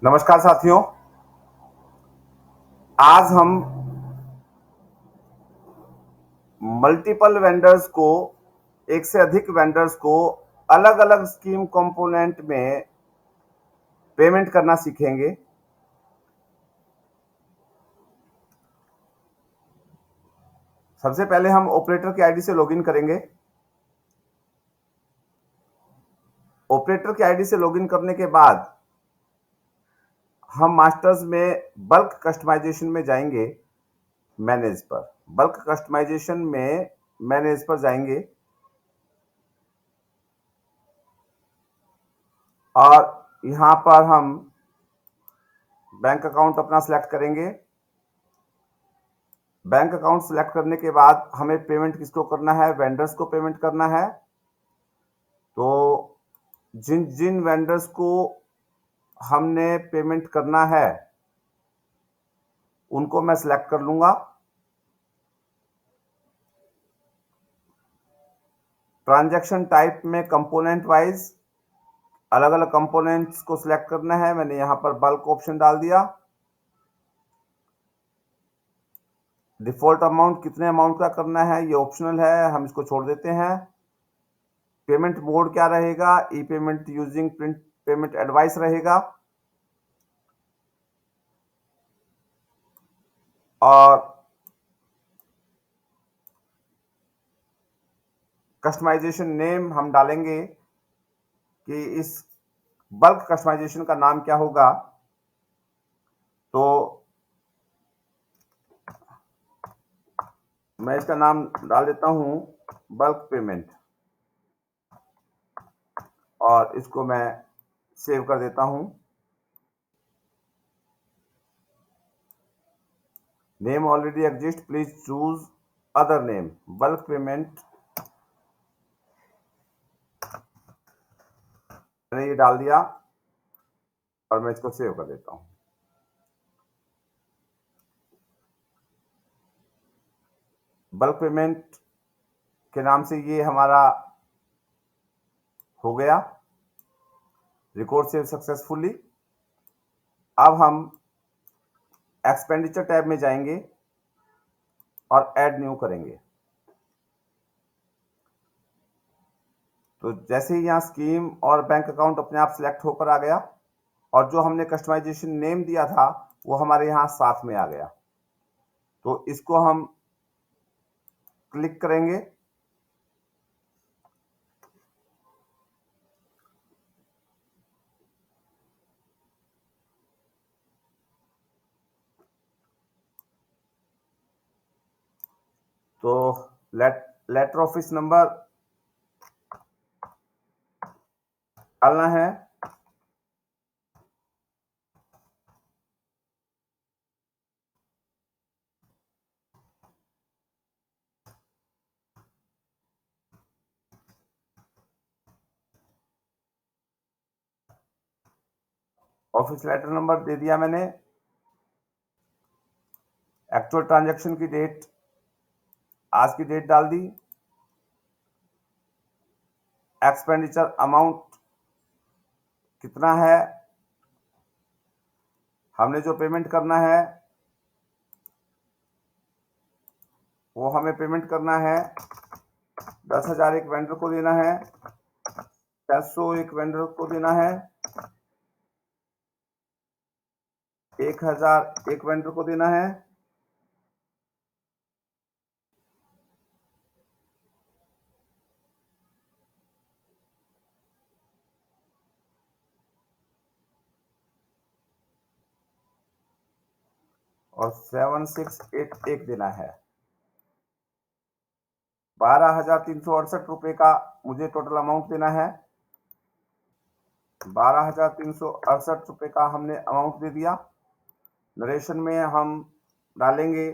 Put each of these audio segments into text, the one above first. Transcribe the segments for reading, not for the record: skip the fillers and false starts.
नमस्कार साथियों। आज हम मल्टीपल वेंडर्स को, एक से अधिक वेंडर्स को अलग अलग स्कीम कंपोनेंट में पेमेंट करना सीखेंगे। सबसे पहले हम ऑपरेटर की आईडी से लॉगिन करेंगे। ऑपरेटर की आईडी से लॉगिन करने के बाद हम मास्टर्स में बल्क कस्टमाइजेशन में जाएंगे। मैनेज पर, बल्क कस्टमाइजेशन में मैनेज पर जाएंगे और यहां पर हम बैंक अकाउंट अपना सिलेक्ट करेंगे। बैंक अकाउंट सिलेक्ट करने के बाद हमें पेमेंट किसको करना है? वेंडर्स को पेमेंट करना है। तो जिन जिन वेंडर्स को हमने पेमेंट करना है उनको मैं सिलेक्ट कर लूंगा। ट्रांजैक्शन टाइप में कंपोनेंट वाइज अलग अलग कंपोनेंट्स को सिलेक्ट करना है। मैंने यहां पर बल्क ऑप्शन डाल दिया। डिफॉल्ट अमाउंट कितने अमाउंट का करना है ये ऑप्शनल है, हम इसको छोड़ देते हैं। पेमेंट मोड क्या रहेगा? E payment using print payment advice रहेगा। और कस्टमाइजेशन नेम हम डालेंगे कि इस बल्क कस्टमाइजेशन का नाम क्या होगा। तो मैं इसका नाम डाल देता हूं बल्क पेमेंट और इसको मैं सेव कर देता हूं। Name already exist, please choose other name. Bulk payment मैंने ये डाल दिया और मैं इसको सेव कर देता हूं। बल्क पेमेंट के नाम से ये हमारा हो गया। Record save successfully. अब हम एक्सपेंडिचर टैब में जाएंगे और ऐड न्यू करेंगे। तो जैसे ही यहाँ स्कीम और बैंक अकाउंट अपने आप सिलेक्ट होकर आ गया और जो हमने कस्टमाइजेशन नेम दिया था वो हमारे यहाँ साथ में आ गया। तो इसको हम क्लिक करेंगे। तो लेटर ऑफिस नंबर डालना है। ऑफिस लेटर नंबर दे दिया मैंने। एक्चुअल ट्रांजैक्शन की डेट, आज की डेट डाल दी। एक्सपेंडिचर अमाउंट कितना है, हमने जो पेमेंट करना है वो हमें पेमेंट करना है 10,000 एक वेंडर को देना है, 600 एक वेंडर को देना है, 1,000 एक वेंडर को देना है। और 7,681 एक देना है। 12,368 का मुझे टोटल अमाउंट देना है। 12,368 का हमने अमाउंट दे दिया। नरेशन में हम डालेंगे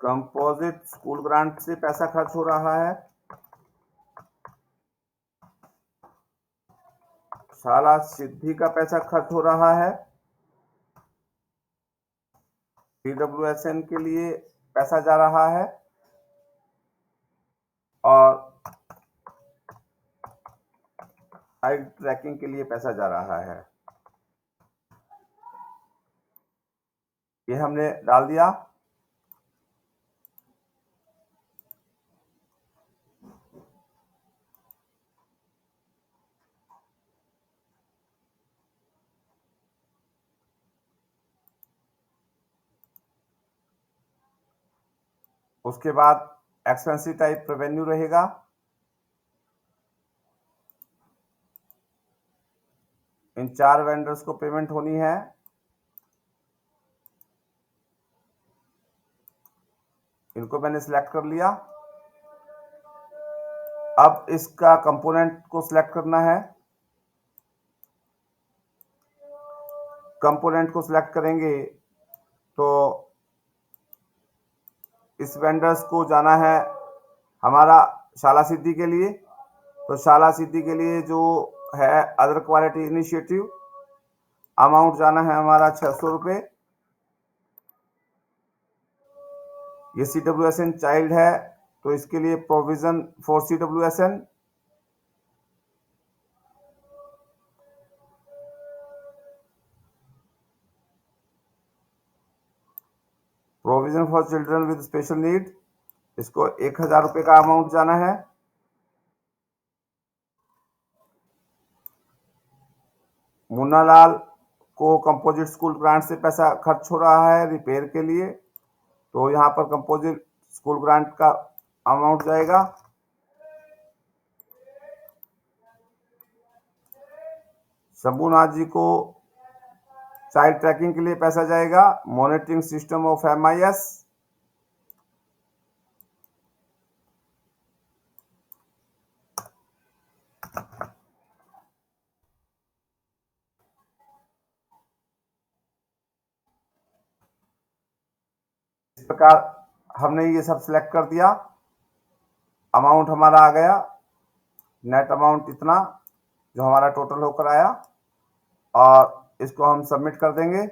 कंपोजिट स्कूल ग्रांट से पैसा खर्च हो रहा है। शाला सिद्धि का पैसा खर्च हो रहा है। PWSN के लिए पैसा जा रहा है। और चाइल्ड ट्रैकिंग के लिए पैसा जा रहा है। ये हमने डाल दिया। उसके बाद एक्सपेंसिव टाइप रेवेन्यू रहेगा। इन 4 वेंडर्स को पेमेंट होनी है। इनको मैंने सिलेक्ट कर लिया। अब इसका कंपोनेंट को सिलेक्ट करना है। कंपोनेंट को सिलेक्ट करेंगे तो इस वेंडर्स को जाना है हमारा शाला सिद्धि के लिए। तो शाला सिद्धि के लिए जो है अदर क्वालिटी इनिशिएटिव, अमाउंट जाना है हमारा 600 रुपये। ये CWSN चाइल्ड है तो इसके लिए provision for CWSN। Provision for children with special need, इसको 1000 रुपये का अमाउंट जाना है। मुन्ना लाल को कंपोजिट स्कूल ग्रांट से पैसा खर्च हो रहा है रिपेयर के लिए, तो यहाँ पर कंपोजिट स्कूल ग्रांट का अमाउंट जाएगा। शंभूनाथ जी को चाइल्ड ट्रैकिंग के लिए पैसा जाएगा, मॉनिटरिंग सिस्टम ऑफ MIS। इस प्रकार हमने ये सब सिलेक्ट कर दिया। अमाउंट हमारा आ गया, नेट अमाउंट इतना जो हमारा टोटल होकर आया, और इसको हम सबमिट कर देंगे।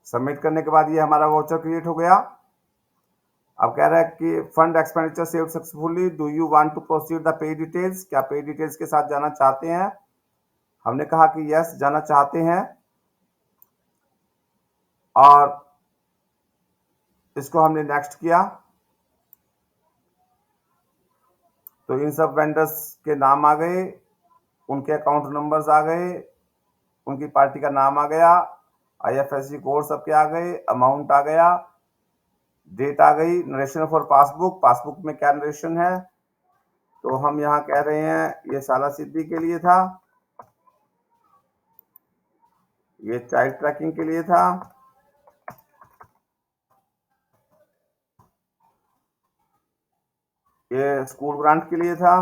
सबमिट करने के बाद ये हमारा वाउचर क्रिएट हो गया। अब कह रहा है कि fund expenditure saved successfully, do you want to proceed the pay details, क्या पे डिटेल्स के साथ जाना चाहते हैं। हमने कहा कि यस जाना चाहते हैं, और इसको हमने नेक्स्ट किया। तो इन सब वेंडर्स के नाम आ गए, उनके अकाउंट नंबर्स आ गए, उनकी पार्टी का नाम आ गया, IFSC कोड सबके आ गए, अमाउंट आ गया, डेट आ गई, नरेशन फॉर पासबुक, पासबुक में क्या नरेशन है। तो हम यहाँ कह रहे हैं ये शाला सिद्धि के लिए था, ये चाइल्ड ट्रैकिंग के लिए था, ये स्कूल ग्रांट के लिए था,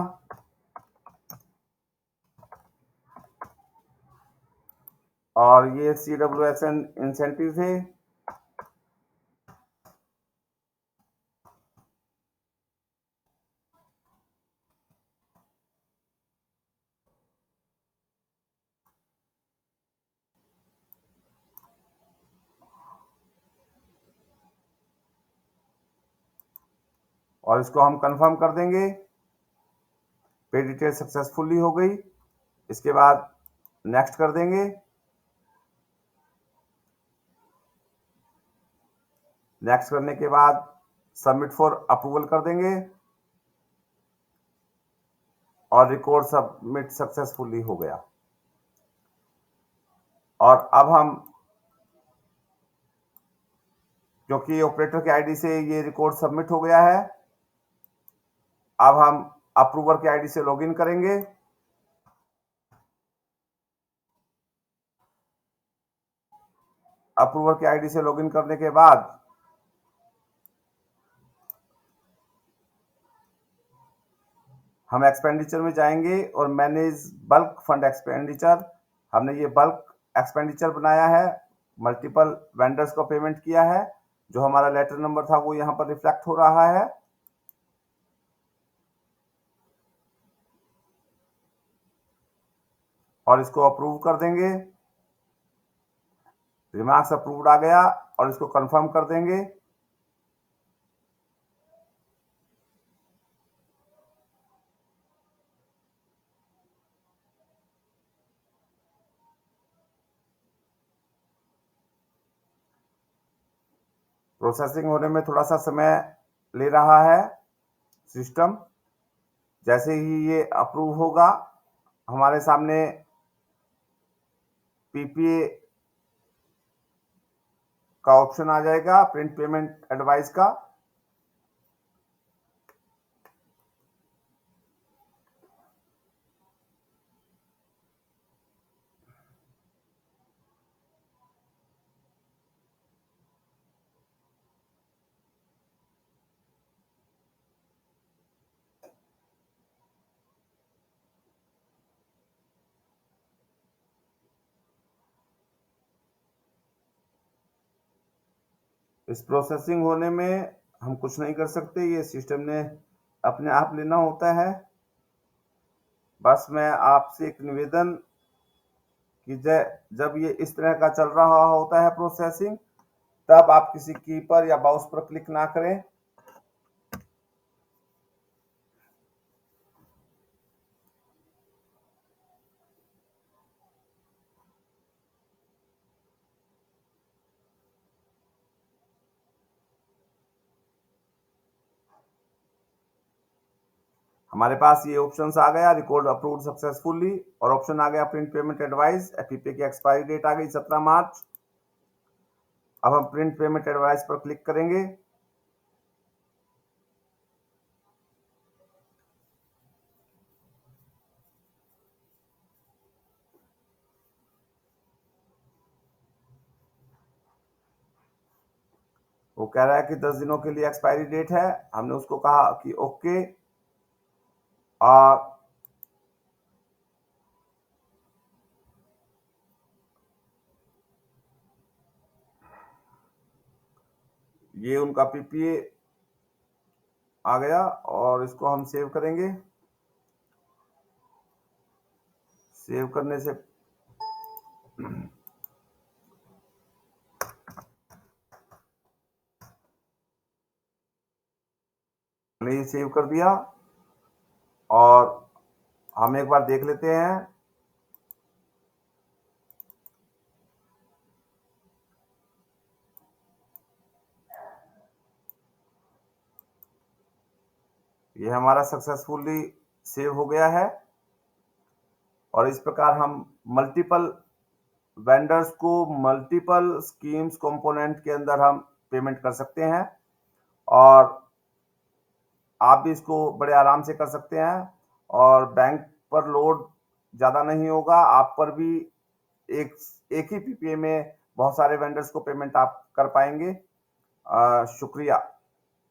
और ये CWSN इंसेंटिव थे। और इसको हम कंफर्म कर देंगे। पे डिटेल सक्सेसफुली हो गई। इसके बाद नेक्स्ट कर देंगे। नेक्स्ट करने के बाद सबमिट फॉर अप्रूवल कर देंगे, और रिकॉर्ड सबमिट सक्सेसफुली हो गया। और अब हम, क्योंकि ऑपरेटर के आईडी से ये रिकॉर्ड सबमिट हो गया है, अब हम अप्रूवर के आईडी से लॉगिन करेंगे। अप्रूवर के आईडी से लॉगिन करने के बाद हम एक्सपेंडिचर में जाएंगे और मैनेज बल्क फंड एक्सपेंडिचर। हमने ये बल्क एक्सपेंडिचर बनाया है, मल्टीपल वेंडर्स को पेमेंट किया है। जो हमारा लेटर नंबर था वो यहाँ पर रिफ्लेक्ट हो रहा है। और इसको अप्रूव कर देंगे। रिमार्क्स अप्रूव्ड आ गया और इसको कंफर्म कर देंगे। प्रोसेसिंग होने में थोड़ा सा समय ले रहा है सिस्टम। जैसे ही ये अप्रूव होगा हमारे सामने पीपीए का ऑप्शन आ जाएगा, प्रिंट पेमेंट एडवाइस का। इस प्रोसेसिंग होने में हम कुछ नहीं कर सकते, ये सिस्टम ने अपने आप लेना होता है। बस मैं आपसे एक निवेदन कि जब ये इस तरह का चल रहा होता है प्रोसेसिंग, तब आप किसी की पर या माउस पर क्लिक ना करें। हमारे पास ये ऑप्शंस आ गया, रिकॉर्ड अप्रूव्ड सक्सेसफुली, और ऑप्शन आ गया प्रिंट पेमेंट एडवाइस। पीपीए की एक्सपायरी डेट आ गई 17 मार्च। अब हम प्रिंट पेमेंट एडवाइस पर क्लिक करेंगे। वो कह रहा है कि 10 दिनों के लिए एक्सपायरी डेट है। हमने उसको कहा कि ओके। और ये उनका पीपीए आ गया और इसको हम सेव करेंगे। सेव करने से हमने ये सेव कर दिया और हम एक बार देख लेते हैं। ये हमारा सक्सेसफुली सेव हो गया है और इस प्रकार हम मल्टीपल वेंडर्स को मल्टीपल स्कीम्स कंपोनेंट के अंदर हम पेमेंट कर सकते हैं और आप भी इसको बड़े आराम से कर सकते हैं और बैंक पर लोड ज़्यादा नहीं होगा। आप पर भी एक एक ही पीपीए में बहुत सारे वेंडर्स को पेमेंट आप कर पाएंगे। शुक्रिया।